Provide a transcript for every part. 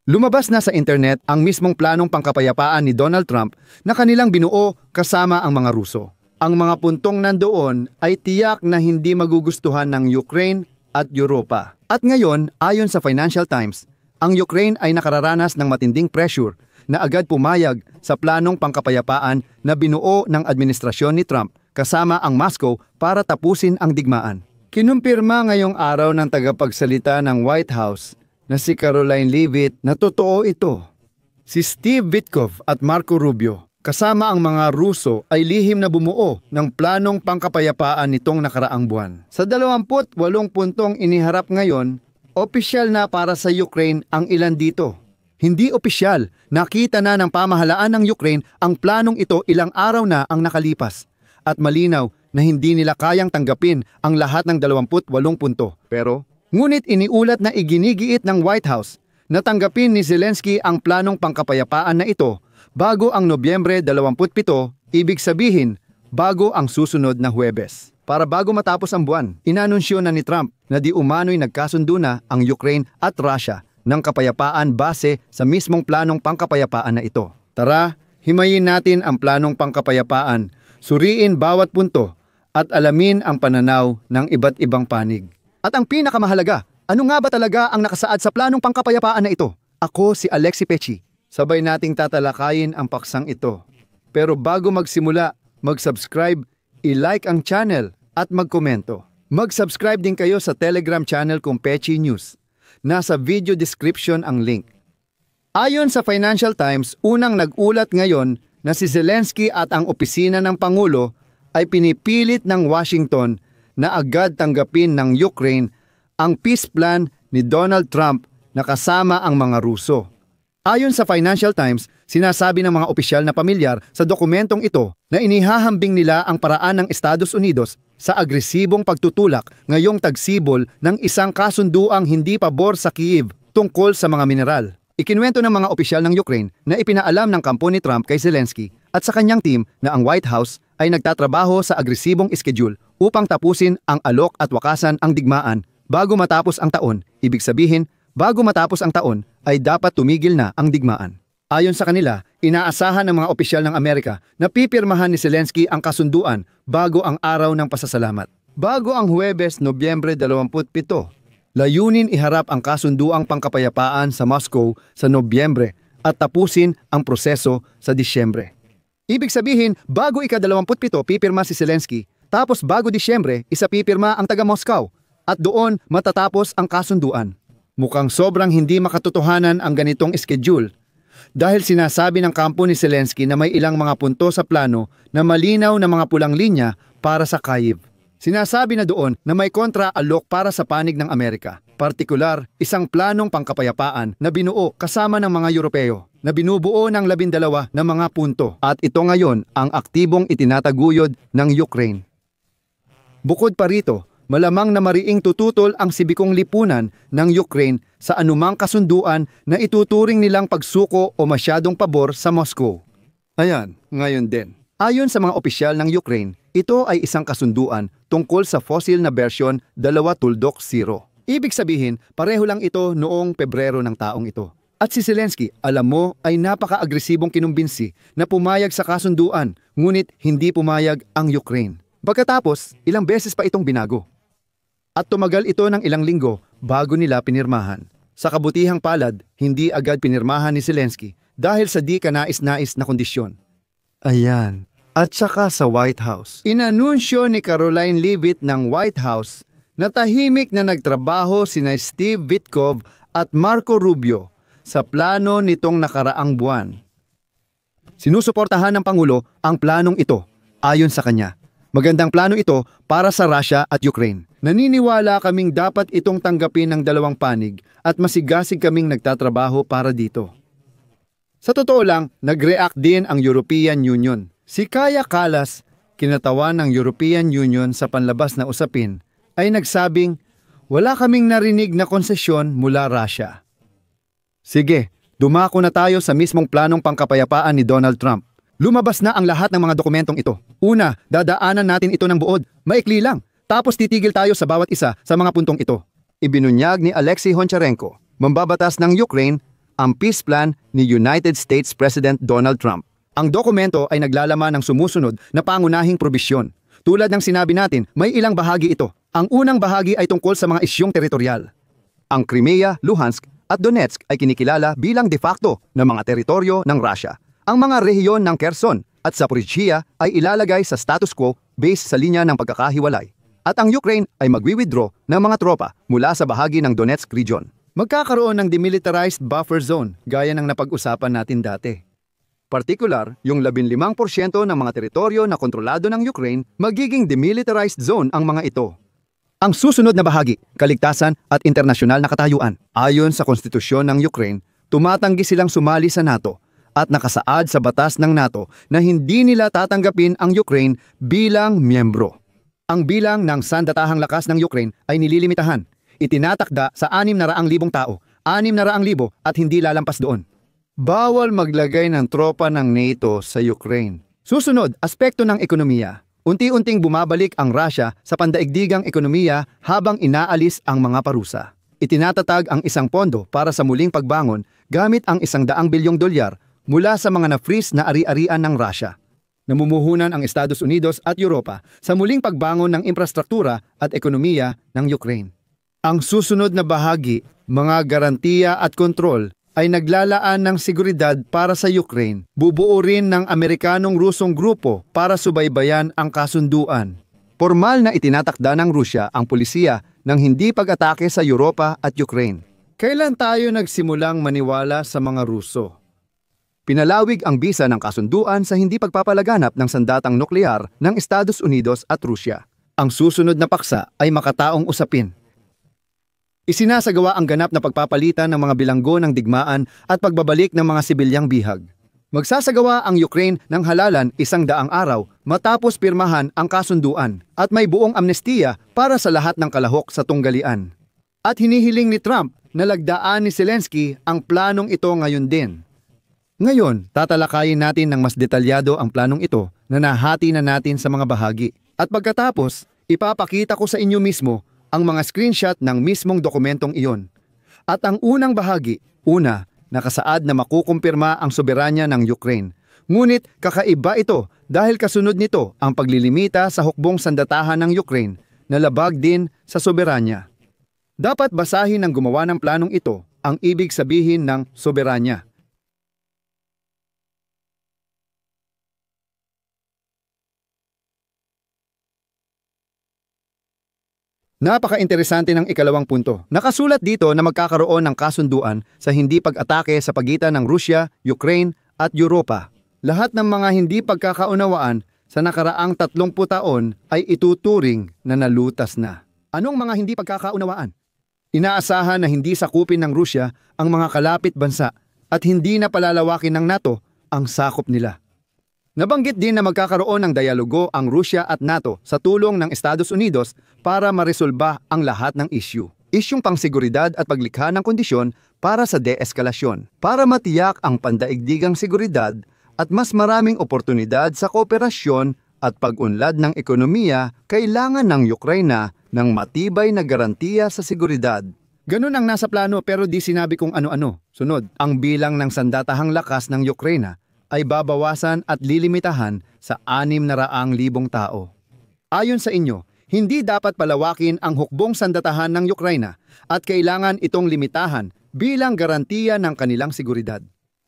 Lumabas na sa internet ang mismong planong pangkapayapaan ni Donald Trump na kanilang binuo kasama ang mga Ruso. Ang mga puntong nandoon ay tiyak na hindi magugustuhan ng Ukraine at Europa. At ngayon, ayon sa Financial Times, ang Ukraine ay nakararanas ng matinding pressure na agad pumayag sa planong pangkapayapaan na binuo ng administrasyon ni Trump kasama ang Moscow para tapusin ang digmaan. Kinumpirma ngayong araw ng tagapagsalita ng White House na si Karoline Leavitt na totoo ito. Si Steve Witkoff at Marco Rubio kasama ang mga Ruso ay lihim na bumuo ng planong pangkapayapaan nitong nakaraang buwan. Sa 28 puntong iniharap ngayon, opisyal na para sa Ukraine ang ilan dito. Hindi opisyal, nakita na ng pamahalaan ng Ukraine ang planong ito ilang araw na ang nakalipas. At malinaw na hindi nila kayang tanggapin ang lahat ng 28 punto. Pero, ngunit iniulat na iginigiit ng White House na tanggapin ni Zelensky ang planong pangkapayapaan na ito bago ang Nobyembre 27, ibig sabihin, bago ang susunod na Huwebes. Para bago matapos ang buwan, inanunsyo na ni Trump na di umano'y nagkasundo na ang Ukraine at Russia ng kapayapaan base sa mismong planong pangkapayapaan na ito. Tara, himayin natin ang planong pangkapayapaan, suriin bawat punto at alamin ang pananaw ng iba't ibang panig. At ang pinakamahalaga, ano nga ba talaga ang nakasaad sa planong pangkapayapaan na ito? Ako si Alexi Pechi. Sabay nating tatalakayin ang paksang ito. Pero bago magsimula, mag-subscribe, i-like ang channel at magkomento. Mag-subscribe din kayo sa Telegram channel kong Pechi News. Nasa video description ang link. Ayon sa Financial Times, unang nag-ulat ngayon na si Zelensky at ang opisina ng Pangulo ay pinipilit ng Washington na agad tanggapin ng Ukraine ang peace plan ni Donald Trump na kasama ang mga Ruso. Ayon sa Financial Times, sinasabi ng mga opisyal na pamilyar sa dokumentong ito na inihahambing nila ang paraan ng Estados Unidos sa agresibong pagtutulak ngayong tagsibol ng isang kasunduang hindi pabor sa Kyiv tungkol sa mga mineral. Ikinuwento ng mga opisyal ng Ukraine na ipinaalam ng kampo ni Trump kay Zelensky at sa kanyang team na ang White House ay nagtatrabaho sa agresibong schedule upang tapusin ang alok at wakasan ang digmaan bago matapos ang taon. Ibig sabihin, bago matapos ang taon ay dapat tumigil na ang digmaan. Ayon sa kanila, inaasahan ng mga opisyal ng Amerika na pipirmahan ni Zelensky ang kasunduan bago ang araw ng pasasalamat. Bago ang Huwebes, Nobyembre 27, layunin iharap ang kasunduang pangkapayapaan sa Moscow sa Nobyembre at tapusin ang proseso sa Disyembre. Ibig sabihin, bago ika-27 pipirma si Zelensky, tapos bago Disyembre, isa pipirma ang taga-Moscow at doon matatapos ang kasunduan. Mukhang sobrang hindi makatotohanan ang ganitong schedule. Dahil sinasabi ng kampo ni Zelensky na may ilang mga punto sa plano na malinaw na mga pulang linya para sa Kyiv. Sinasabi na doon na may kontra-alok para sa panig ng Amerika. Partikular, isang planong pangkapayapaan na binuo kasama ng mga Europeo na binubuo ng 12 na mga punto at ito ngayon ang aktibong itinataguyod ng Ukraine. Bukod pa rito, malamang na mariing tututol ang sibikong lipunan ng Ukraine sa anumang kasunduan na ituturing nilang pagsuko o masyadong pabor sa Moscow. Ayan, ngayon din. Ayon sa mga opisyal ng Ukraine, ito ay isang kasunduan tungkol sa fossil na bersyon 2.0. Ibig sabihin, pareho lang ito noong Pebrero ng taong ito. At si Zelensky, alam mo, ay napaka-agresibong kinumbinsi na pumayag sa kasunduan, ngunit hindi pumayag ang Ukraine. Pagkatapos, ilang beses pa itong binago. At tumagal ito ng ilang linggo bago nila pinirmahan. Sa kabutihang palad, hindi agad pinirmahan ni Zelensky dahil sa di kanais-nais na kondisyon. Ayan. At saka sa White House. Inanunsyo ni Caroline Leavitt ng White House na tahimik na nagtrabaho sina Steve Witkoff at Marco Rubio sa plano nitong nakaraang buwan. Sinusuportahan ng Pangulo ang planong ito ayon sa kanya. Magandang plano ito para sa Russia at Ukraine. Naniniwala kaming dapat itong tanggapin ng dalawang panig at masigasig kaming nagtatrabaho para dito. Sa totoo lang, nag-react din ang European Union. Si Kaja Kallas, kinatawan ng European Union sa panlabas na usapin, ay nagsabing, wala kaming narinig na konsesyon mula Russia. Sige, dumako na tayo sa mismong planong pangkapayapaan ni Donald Trump. Lumabas na ang lahat ng mga dokumentong ito. Una, dadaanan natin ito ng buod. Maikli lang. Tapos titigil tayo sa bawat isa sa mga puntong ito. Ibinunyag ni Alexei Honcharenko, mambabatas ng Ukraine, ang peace plan ni United States President Donald Trump. Ang dokumento ay naglalaman ng sumusunod na pangunahing probisyon. Tulad ng sinabi natin, may ilang bahagi ito. Ang unang bahagi ay tungkol sa mga isyong teritorial. Ang Crimea, Luhansk at Donetsk ay kinikilala bilang de facto na mga teritoryo ng Russia. Ang mga rehiyon ng Kherson at Zaporizhia ay ilalagay sa status quo based sa linya ng pagkakahiwalay. At ang Ukraine ay magwi-withdraw ng mga tropa mula sa bahagi ng Donetsk region. Magkakaroon ng demilitarized buffer zone gaya ng napag-usapan natin dati. Partikular, yung 15% ng mga teritoryo na kontrolado ng Ukraine, magiging demilitarized zone ang mga ito. Ang susunod na bahagi, kaligtasan at internasyonal na katayuan. Ayon sa konstitusyon ng Ukraine, tumatanggi silang sumali sa NATO at nakasaad sa batas ng NATO na hindi nila tatanggapin ang Ukraine bilang miyembro. Ang bilang ng sandatahang lakas ng Ukraine ay nililimitahan. Itinatakda sa 600,000 tao, 600,000 at hindi lalampas doon. Bawal maglagay ng tropa ng NATO sa Ukraine. Susunod, aspekto ng ekonomiya. Unti-unting bumabalik ang Russia sa pandaigdigang ekonomiya habang inaalis ang mga parusa. Itinatatag ang isang pondo para sa muling pagbangon gamit ang $100 bilyong mula sa mga na-freeze na ari-arian ng Russia. Namumuhunan ang Estados Unidos at Europa sa muling pagbangon ng infrastruktura at ekonomiya ng Ukraine. Ang susunod na bahagi, mga garantiya at kontrol, ay naglalaan ng seguridad para sa Ukraine. Bubuo rin ng Amerikanong-Rusong grupo para subaybayan ang kasunduan. Formal na itinatakda ng Rusya ang pulisiya ng hindi pag-atake sa Europa at Ukraine. Kailan tayo nagsimulang maniwala sa mga Ruso? Pinalawig ang bisa ng kasunduan sa hindi pagpapalaganap ng sandatang nuklear ng Estados Unidos at Rusya. Ang susunod na paksa ay makataong usapin. Isinasagawa ang ganap na pagpapalitan ng mga bilanggo ng digmaan at pagbabalik ng mga sibilyang bihag. Magsasagawa ang Ukraine ng halalan 100 araw matapos pirmahan ang kasunduan at may buong amnestiya para sa lahat ng kalahok sa tunggalian. At hinihiling ni Trump na lagdaan ni Zelensky ang planong ito ngayon din. Ngayon, tatalakayin natin ng mas detalyado ang planong ito na nahati na natin sa mga bahagi. At pagkatapos, ipapakita ko sa inyo mismo ang mga screenshot ng mismong dokumentong iyon. At ang unang bahagi, nakasaad na makukumpirma ang soberanya ng Ukraine. Ngunit kakaiba ito dahil kasunod nito ang paglilimita sa hukbong sandatahan ng Ukraine na labag din sa soberanya. Dapat basahin ng gumawa ng planong ito ang ibig sabihin ng soberanya. Napaka-interesante ng ikalawang punto. Nakasulat dito na magkakaroon ng kasunduan sa hindi pag-atake sa pagitan ng Rusya, Ukraine at Europa. Lahat ng mga hindi pagkakaunawaan sa nakaraang 30 taon ay ituturing na nalutas na. Anong mga hindi pagkakaunawaan? Inaasahan na hindi sakupin ng Rusya ang mga kalapit bansa at hindi na palalawakin ng NATO ang sakop nila. Nabanggit din na magkakaroon ng dialogo ang Rusya at NATO sa tulong ng Estados Unidos para maresolba ang lahat ng issue. Isyung pangseguridad at paglikha ng kondisyon para sa de-eskalasyon. Para matiyak ang pandaigdigang seguridad at mas maraming oportunidad sa kooperasyon at pag-unlad ng ekonomiya, kailangan ng Ukraine ng matibay na garantiya sa seguridad. Ganun ang nasa plano pero di sinabi kung ano-ano. Sunod, ang bilang ng sandatahang lakas ng Ukraine ay babawasan at lilimitahan sa 600,000 tao. Ayon sa inyo, hindi dapat palawakin ang hukbong sandatahan ng Ukraine at kailangan itong limitahan bilang garantiya ng kanilang seguridad.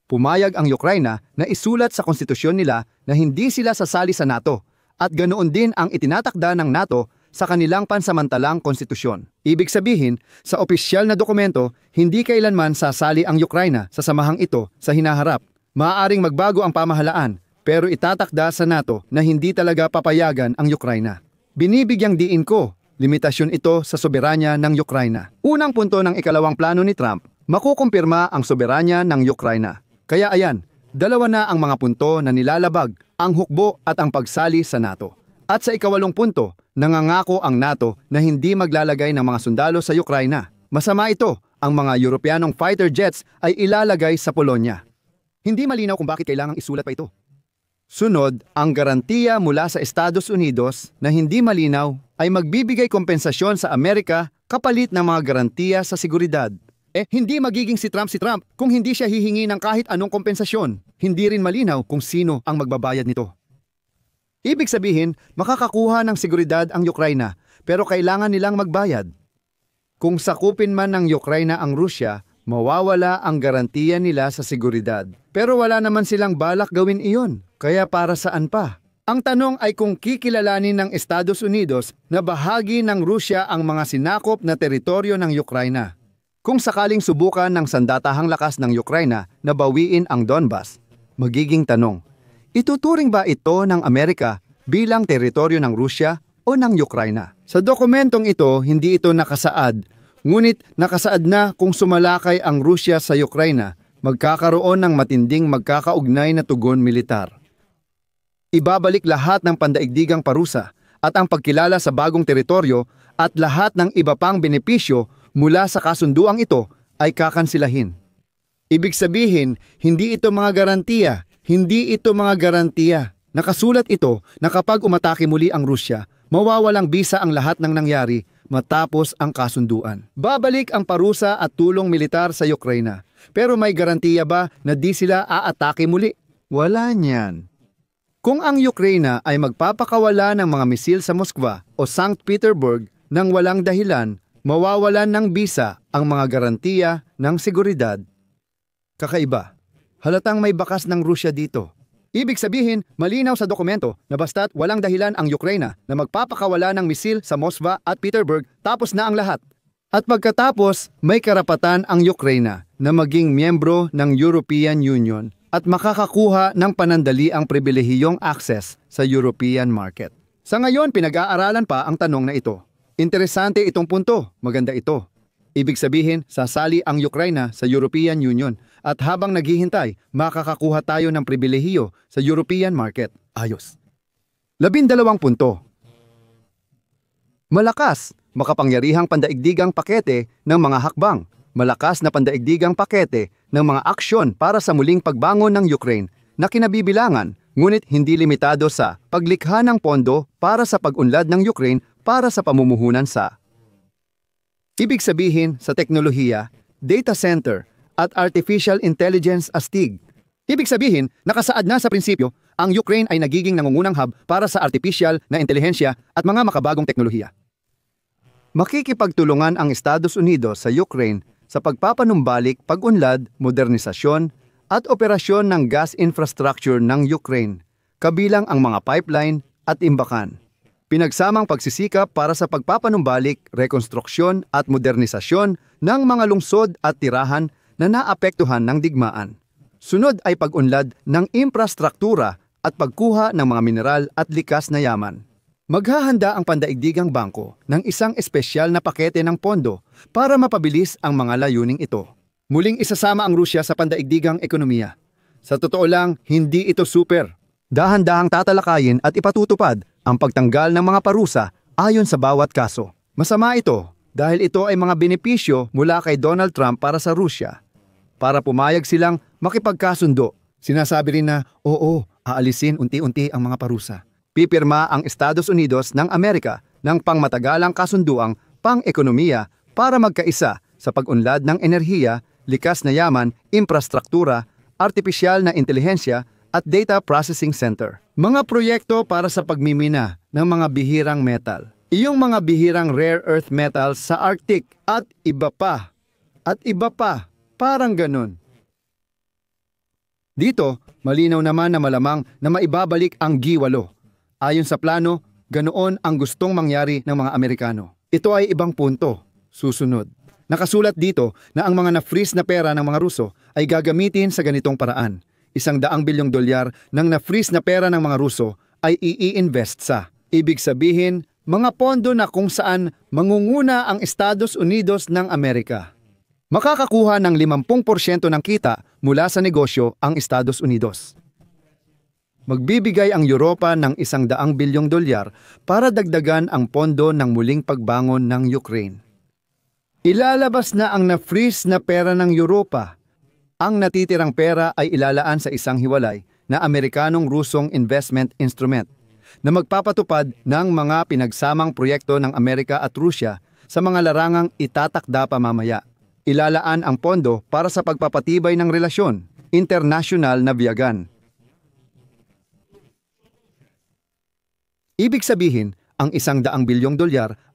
Pumayag ang Ukraine na isulat sa konstitusyon nila na hindi sila sasali sa NATO at ganoon din ang itinatakda ng NATO sa kanilang pansamantalang konstitusyon. Ibig sabihin, sa opisyal na dokumento, hindi kailanman sasali ang Ukraine sa samahang ito sa hinaharap. Maaaring magbago ang pamahalaan pero itatakda sa NATO na hindi talaga papayagan ang Ukraine. Binibigyang diin ko, limitasyon ito sa soberanya ng Ukraine. Unang punto ng ikalawang plano ni Trump, makukumpirma ang soberanya ng Ukraine. Kaya ayan, dalawa na ang mga punto na nilalabag, ang hukbo at ang pagsali sa NATO. At sa ikawalong punto, nangangako ang NATO na hindi maglalagay ng mga sundalo sa Ukraine. Masama ito, ang mga Europeanong fighter jets ay ilalagay sa Polonya. Hindi malinaw kung bakit kailangang isulat pa ito. Sunod, ang garantiya mula sa Estados Unidos na hindi malinaw ay magbibigay kompensasyon sa Amerika kapalit ng mga garantiya sa seguridad. Hindi magiging si Trump kung hindi siya hihingi ng kahit anong kompensasyon. Hindi rin malinaw kung sino ang magbabayad nito. Ibig sabihin, makakakuha ng seguridad ang Ukraina, pero kailangan nilang magbayad. Kung sakupin man ng Ukraina ang Rusya, mawawala ang garantiya nila sa seguridad. Pero wala naman silang balak gawin iyon, kaya para saan pa? Ang tanong ay kung kikilalanin ng Estados Unidos na bahagi ng Rusya ang mga sinakop na teritoryo ng Ukraina. Kung sakaling subukan ng sandatahang lakas ng Ukraina na bawiin ang Donbas, magiging tanong, ituturing ba ito ng Amerika bilang teritoryo ng Rusya o ng Ukraina? Sa dokumentong ito, hindi ito nakasaad, ngunit nakasaad na kung sumalakay ang Rusya sa Ukraina, magkakaroon ng matinding magkakaugnay na tugon militar. Ibabalik lahat ng pandaigdigang parusa at ang pagkilala sa bagong teritoryo at lahat ng iba pang benepisyo mula sa kasunduang ito ay kakansilahin. Ibig sabihin, hindi ito mga garantiya. Nakasulat ito na kapag umatake muli ang Rusya, mawawalang bisa ang lahat ng nangyari matapos ang kasunduan. Babalik ang parusa at tulong militar sa Ukraina. Pero may garantiya ba na di sila aatake muli? Wala niyan. Kung ang Ukraina ay magpapakawala ng mga misil sa Moskva o St. Petersburg nang walang dahilan, mawawalan ng bisa ang mga garantiya ng seguridad. Kakaiba. Halatang may bakas ng Rusya dito. Ibig sabihin, malinaw sa dokumento na basta't walang dahilan ang Ukraina na magpapakawala ng misil sa Moskva at Petersburg, tapos na ang lahat. At pagkatapos, may karapatan ang Ukraina na maging miyembro ng European Union at makakakuha ng panandaliang pribilehiyong access sa European market. Sa ngayon, pinag-aaralan pa ang tanong na ito. Interesante itong punto, maganda ito. Ibig sabihin, sasali ang Ukraina sa European Union at habang naghihintay, makakakuha tayo ng pribilehiyo sa European market. Ayos. 12 punto. Malakas, makapangyarihang pandaigdigang pakete ng mga hakbang. Malakas na pandaigdigang pakete ng mga aksyon para sa muling pagbangon ng Ukraine na kinabibilangan, ngunit hindi limitado sa paglikha ng pondo para sa pag-unlad ng Ukraine para sa pamumuhunan sa ibig sabihin sa teknolohiya, data center at artificial intelligence astig. Ibig sabihin, nakasaad na sa prinsipyo, ang Ukraine ay nagiging nangungunang hub para sa artificial na intelihensya at mga makabagong teknolohiya. Makikipagtulungan ang Estados Unidos sa Ukraine sa pagpapanumbalik, pag-unlad, modernisasyon at operasyon ng gas infrastructure ng Ukraine, kabilang ang mga pipeline at imbakan. Pinagsamang pagsisikap para sa pagpapanumbalik, rekonstruksyon at modernisasyon ng mga lungsod at tirahan na naapektuhan ng digmaan. Sunod ay pag-unlad ng infrastruktura at pagkuha ng mga mineral at likas na yaman. Maghahanda ang pandaigdigang bangko ng isang espesyal na pakete ng pondo para mapabilis ang mga layuning ito. Muling isasama ang Rusya sa pandaigdigang ekonomiya. Sa totoo lang, hindi ito super. Dahan-dahang tatalakayin at ipatutupad ang pagtanggal ng mga parusa ayon sa bawat kaso. Masama ito dahil ito ay mga benepisyo mula kay Donald Trump para sa Rusya. Para pumayag silang makipagkasundo, sinasabi rin na, oo, aalisin unti-unti ang mga parusa. Pipirma ang Estados Unidos ng Amerika ng pangmatagalang kasunduang pang-ekonomiya para magkaisa sa pag-unlad ng enerhiya, likas na yaman, infrastruktura, artipisyal na intelihensya at data processing center. Mga proyekto para sa pagmimina ng mga bihirang metal. Iyong mga bihirang rare earth metals sa Arctic at iba pa. At iba pa. Parang ganun. Dito, malinaw naman na malamang na maibabalik ang G8. Ayon sa plano, ganoon ang gustong mangyari ng mga Amerikano. Ito ay ibang punto. Susunod. Nakasulat dito na ang mga na-freeze na pera ng mga Ruso ay gagamitin sa ganitong paraan. $100 bilyong ng na-freeze na pera ng mga Ruso ay i-invest sa. Ibig sabihin, mga pondo na kung saan mangunguna ang Estados Unidos ng Amerika. Makakakuha ng 50% ng kita mula sa negosyo ang Estados Unidos. Magbibigay ang Europa ng $100 bilyong para dagdagan ang pondo ng muling pagbangon ng Ukraine. Ilalabas na ang na-freeze na pera ng Europa. Ang natitirang pera ay ilalaan sa isang hiwalay na Amerikanong-Rusong investment instrument na magpapatupad ng mga pinagsamang proyekto ng Amerika at Rusya sa mga larangang itatakda pa mamaya. ilalaan ang pondo para sa pagpapatibay ng relasyon, internasyonal na biyagan. Ibig sabihin, ang $100 bilyong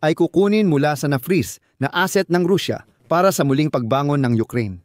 ay kukunin mula sa na-freeze na asset ng Rusya para sa muling pagbangon ng Ukraine.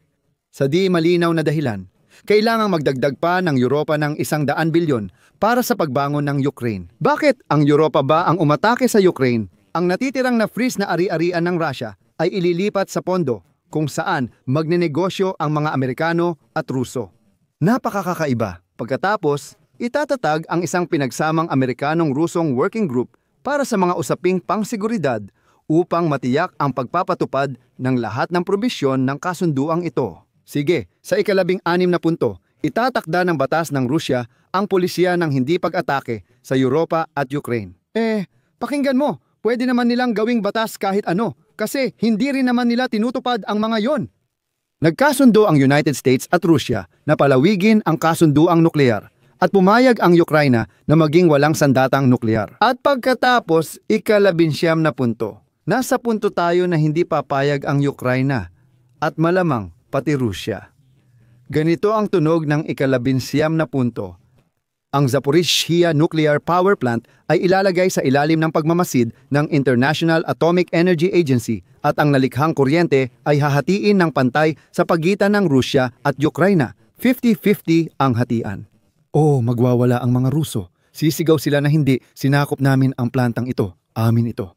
Sa di malinaw na dahilan, kailangang magdagdag pa ng Europa ng $100 bilyon para sa pagbangon ng Ukraine. Bakit ang Europa ba ang umatake sa Ukraine? Ang natitirang na-freeze na ari-arian ng Russia ay ililipat sa pondo kung saan magnenegosyo ang mga Amerikano at Ruso. Napakakaiba. Pagkatapos, itatatag ang isang pinagsamang Amerikanong-Rusong working group para sa mga usaping pangseguridad upang matiyak ang pagpapatupad ng lahat ng probisyon ng kasunduang ito. Sige, sa ika-16 na punto, itatakda ng batas ng Rusya ang pulisya ng hindi pag-atake sa Europa at Ukraine. Pakinggan mo, pwede naman nilang gawing batas kahit ano kasi hindi rin naman nila tinutupad ang mga yon. Nagkasundo ang United States at Rusya na palawigin ang kasunduang nuklear at pumayag ang Ukraina na maging walang sandatang nuklear. At pagkatapos, ika-19 na punto, nasa punto tayo na hindi papayag ang Ukraina at malamang pati Rusya. Ganito ang tunog ng ika-19 na punto. Ang Zaporizhzhia Nuclear Power Plant ay ilalagay sa ilalim ng pagmamasid ng International Atomic Energy Agency at ang nalikhang kuryente ay hahatiin ng pantay sa pagitan ng Rusya at Ukraina. 50-50 ang hatian. Magwawala ang mga Ruso. Sisigaw sila na hindi, sinakop namin ang plantang ito. Amin ito.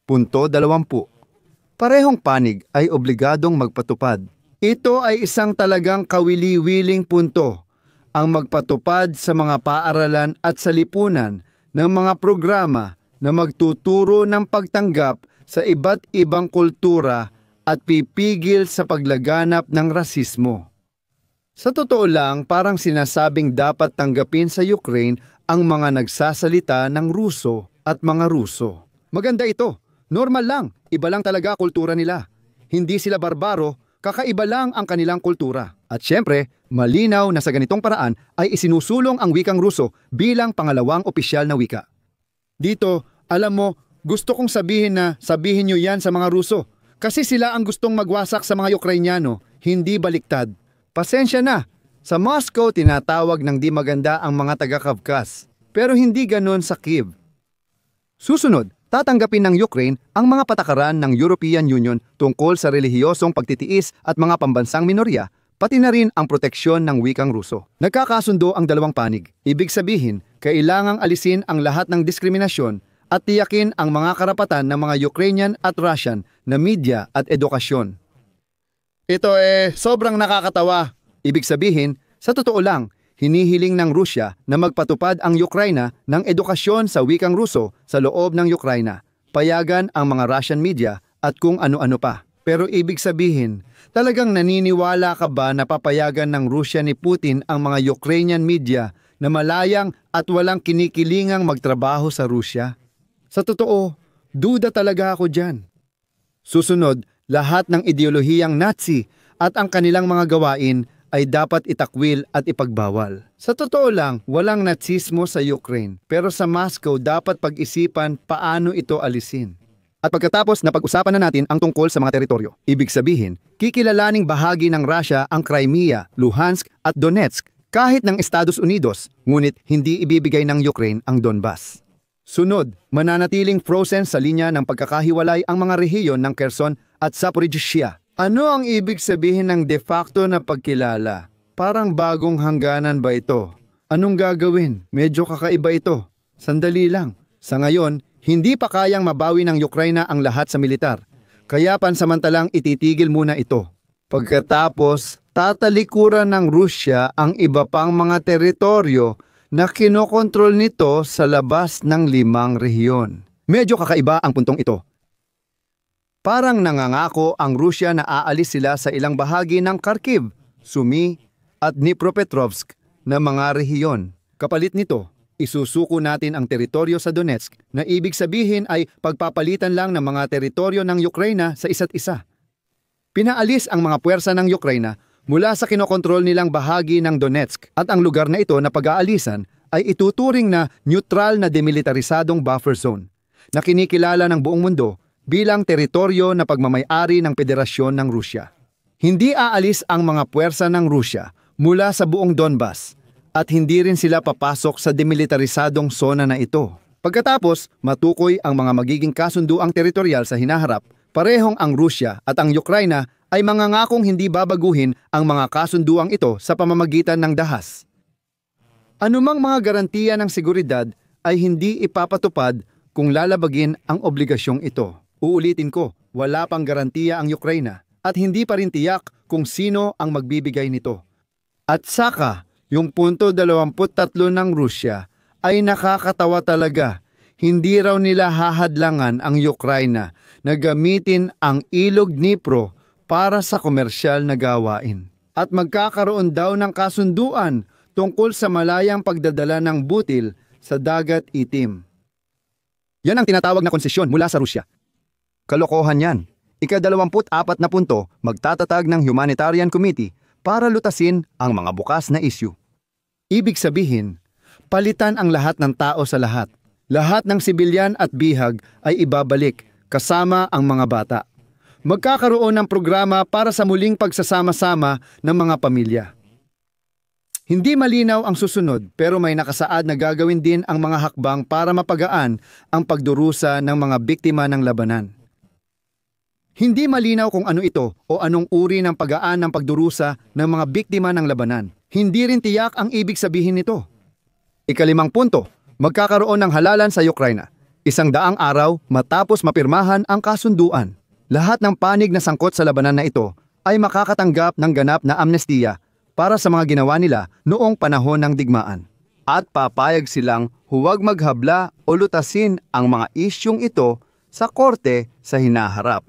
Punto 20. Parehong panig ay obligadong magpatupad. Ito ay isang talagang kawili-wiling punto. Ang magpatupad sa mga paaralan at sa lipunan ng mga programa na magtuturo ng pagtanggap sa iba't ibang kultura at pipigil sa paglaganap ng rasismo. Sa totoo lang, parang sinasabing dapat tanggapin sa Ukraine ang mga nagsasalita ng Ruso at mga Ruso. Maganda ito. Normal lang. Iba lang talaga kultura nila. Hindi sila barbaro, kakaiba lang ang kanilang kultura. At syempre, malinaw na sa ganitong paraan ay isinusulong ang wikang Ruso bilang pangalawang opisyal na wika. Dito, alam mo, gusto kong sabihin na sabihin nyo yan sa mga Ruso. Kasi sila ang gustong magwasak sa mga Ukrainyano, hindi baliktad. Pasensya na, sa Moscow tinatawag ng di maganda ang mga taga-Kavkaz, pero hindi ganon sa Kyiv. Susunod, tatanggapin ng Ukraine ang mga patakaran ng European Union tungkol sa relihiyosong pagtitiis at mga pambansang minorya, pati na rin ang proteksyon ng wikang Ruso. Nagkakasundo ang dalawang panig. Ibig sabihin, kailangang alisin ang lahat ng diskriminasyon at tiyakin ang mga karapatan ng mga Ukrainian at Russian na media at edukasyon. Ito sobrang nakakatawa. Ibig sabihin, sa totoo lang, hinihiling ng Rusya na magpatupad ang Ukraina ng edukasyon sa wikang Ruso sa loob ng Ukraina, payagan ang mga Russian media at kung ano-ano pa. Pero ibig sabihin, talagang naniniwala ka ba na papayagan ng Rusya ni Putin ang mga Ukrainian media na malayang at walang kinikilingang magtrabaho sa Rusya? Sa totoo, duda talaga ako dyan. Susunod, lahat ng ideolohiyang Nazi at ang kanilang mga gawain ay dapat itakwil at ipagbawal. Sa totoo lang, walang Nazismo sa Ukraine, pero sa Moscow dapat pag-isipan paano ito alisin. At pagkatapos napag-usapan na natin ang tungkol sa mga teritoryo. Ibig sabihin, kikilalaning bahagi ng Russia ang Crimea, Luhansk at Donetsk kahit ng Estados Unidos, ngunit hindi ibibigay ng Ukraine ang Donbas. Sunod, mananatiling frozen sa linya ng pagkakahiwalay ang mga rehiyon ng Kherson at Zaporizhzhia. Ano ang ibig sabihin ng de facto na pagkilala? Parang bagong hangganan ba ito? Anong gagawin? Medyo kakaiba ito. Sandali lang. Sa ngayon, hindi pa kayang mabawi ng Ukraina ang lahat sa militar. Kaya pansamantalang ititigil muna ito. Pagkatapos, tatalikuran ng Rusya ang iba pang mga teritoryo na kinokontrol nito sa labas ng 5 rehiyon. Medyo kakaiba ang puntong ito. Parang nangangako ang Rusya na aalis sila sa ilang bahagi ng Kharkiv, Sumy at Dnipropetrovsk na mga rehiyon. Kapalit nito, isusuko natin ang teritoryo sa Donetsk na ibig sabihin ay pagpapalitan lang ng mga teritoryo ng Ukraina sa isa't isa. Pinaalis ang mga puwersa ng Ukraina mula sa kinokontrol nilang bahagi ng Donetsk at ang lugar na ito na pag-aalisan ay ituturing na neutral na demilitarisadong buffer zone na kinikilala ng buong mundo bilang teritoryo na pagmamay-ari ng Federasyon ng Rusya. Hindi aalis ang mga puwersa ng Rusya mula sa buong Donbas at hindi rin sila papasok sa demilitarisadong zona na ito. Pagkatapos, matukoy ang mga magiging kasunduang teritorial sa hinaharap, parehong ang Rusya at ang Ukraina ay mangangakong hindi babaguhin ang mga kasunduang ito sa pamamagitan ng dahas. Anumang mga garantiya ng seguridad ay hindi ipapatupad kung lalabagin ang obligasyong ito. Uulitin ko, wala pang garantiya ang Ukraina at hindi pa rin tiyak kung sino ang magbibigay nito. At saka, yung punto 23 ng Rusya ay nakakatawa talaga. Hindi raw nila hahadlangan ang Ukraina na gamitin ang ilog Dnipro para sa komersyal na gawain. At magkakaroon daw ng kasunduan tungkol sa malayang pagdadala ng butil sa Dagat Itim. Yan ang tinatawag na konsesyon mula sa Rusya. Kalokohan yan. Ika-24 na punto, magtatatag ng Humanitarian Committee para lutasin ang mga bukas na issue. Ibig sabihin, palitan ang lahat ng tao sa lahat. Lahat ng sibilyan at bihag ay ibabalik, kasama ang mga bata. Magkakaroon ng programa para sa muling pagsasama-sama ng mga pamilya. Hindi malinaw ang susunod pero may nakasaad na gagawin din ang mga hakbang para mapagaan ang pagdurusa ng mga biktima ng labanan. Hindi malinaw kung ano ito o anong uri ng pagaan ng pagdurusa ng mga biktima ng labanan. Hindi rin tiyak ang ibig sabihin nito. Ika-5 punto, magkakaroon ng halalan sa Ukraina. 100 araw matapos mapirmahan ang kasunduan. Lahat ng panig na sangkot sa labanan na ito ay makakatanggap ng ganap na amnestiya para sa mga ginawa nila noong panahon ng digmaan. At papayag silang huwag maghabla o lutasin ang mga isyung ito sa korte sa hinaharap.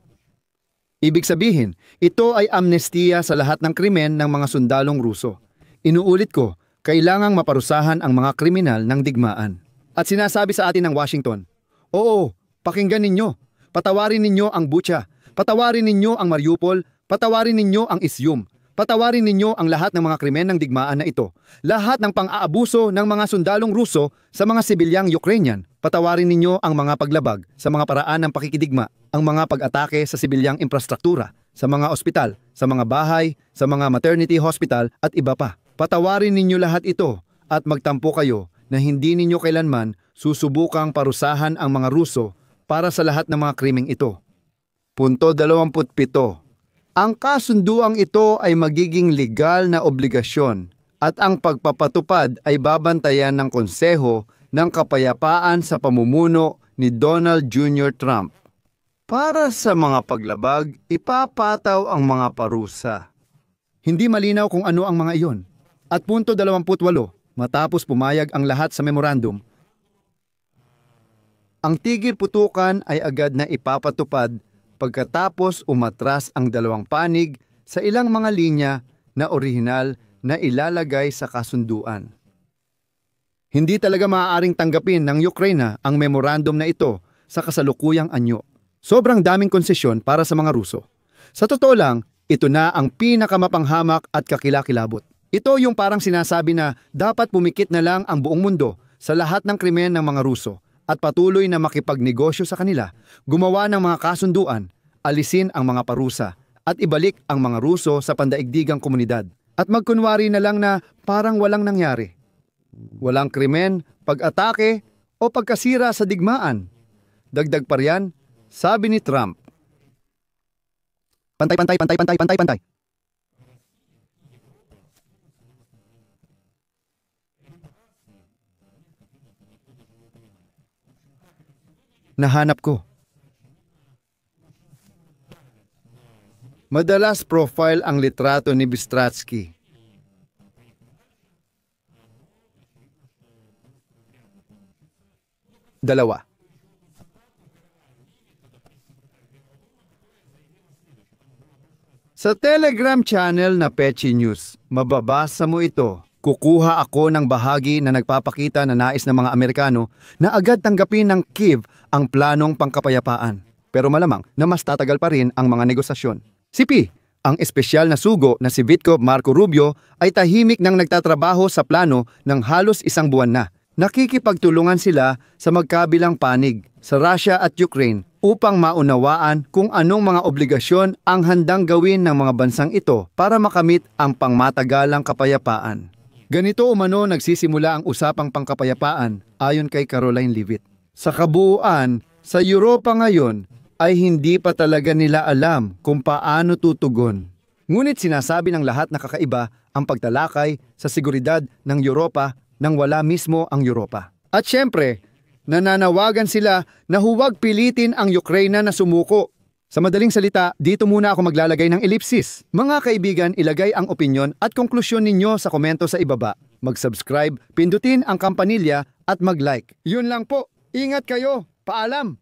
Ibig sabihin, ito ay amnestiya sa lahat ng krimen ng mga sundalong Ruso. Inuulit ko, kailangang maparusahan ang mga kriminal ng digmaan. At sinasabi sa atin ng Washington, oo, pakinggan ninyo, patawarin ninyo ang Bucha, patawarin ninyo ang Mariupol, patawarin ninyo ang Izium, patawarin ninyo ang lahat ng mga krimen ng digmaan na ito, lahat ng pang-aabuso ng mga sundalong Ruso sa mga sibilyang Ukrainian, patawarin ninyo ang mga paglabag sa mga paraan ng pakikidigma, ang mga pag-atake sa sibilyang infrastruktura, sa mga ospital, sa mga bahay, sa mga maternity hospital at iba pa. Patawarin ninyo lahat ito at magtampo kayo na hindi ninyo kailanman susubukang parusahan ang mga Ruso para sa lahat ng mga krimeng ito. Punto 27. Ang kasunduang ito ay magiging legal na obligasyon at ang pagpapatupad ay babantayan ng Konseho ng Kapayapaan sa pamumuno ni Donald Jr. Trump. Para sa mga paglabag, ipapataw ang mga parusa. Hindi malinaw kung ano ang mga iyon. At punto 28, matapos pumayag ang lahat sa memorandum, ang tigil putukan ay agad na ipapatupad pagkatapos umatras ang dalawang panig sa ilang mga linya na orihinal na ilalagay sa kasunduan. Hindi talaga maaaring tanggapin ng Ukraina ang memorandum na ito sa kasalukuyang anyo. Sobrang daming konsesyon para sa mga Ruso. Sa totoo lang, ito na ang pinakamapanghamak at kakilakilabot. Ito yung parang sinasabi na dapat pumikit na lang ang buong mundo sa lahat ng krimen ng mga Ruso at patuloy na makipagnegosyo sa kanila, gumawa ng mga kasunduan, alisin ang mga parusa at ibalik ang mga Ruso sa pandaigdigang komunidad at magkunwari na lang na parang walang nangyari. Walang krimen, pag-atake o pagkasira sa digmaan. Dagdag pa riyan, sabi ni Trump, pantay. Nahanap ko. Madalas profile ang litrato ni Bistratsky. Dalawa. Sa Telegram channel na Pechi News, mababasa mo ito. Kukuha ako ng bahagi na nagpapakita na nais ng mga Amerikano na agad tanggapin ng Kyiv ang planong pangkapayapaan. Pero malamang na mas tatagal pa rin ang mga negosasyon. Si P, ang espesyal na sugo na si Vitkov Marco Rubio ay tahimik nang nagtatrabaho sa plano ng halos 1 buwan na. Nakikipagtulungan sila sa magkabilang panig sa Russia at Ukraine. upang maunawaan kung anong mga obligasyon ang handang gawin ng mga bansang ito para makamit ang pangmatagalang kapayapaan. Ganito umano nagsisimula ang usapang pangkapayapaan ayon kay Caroline Leavitt. Sa kabuuan, sa Europa ngayon ay hindi pa talaga nila alam kung paano tutugon. Ngunit sinasabi ng lahat na kakaiba ang pagtalakay sa seguridad ng Europa nang wala mismo ang Europa. At syempre, nananawagan sila na huwag pilitin ang Ukraine na sumuko. Sa madaling salita, dito muna ako maglalagay ng ellipsis. Mga kaibigan, ilagay ang opinyon at konklusyon ninyo sa komento sa ibaba. Mag-subscribe, pindutin ang kampanilya at mag-like. Yun lang po. Ingat kayo. Paalam!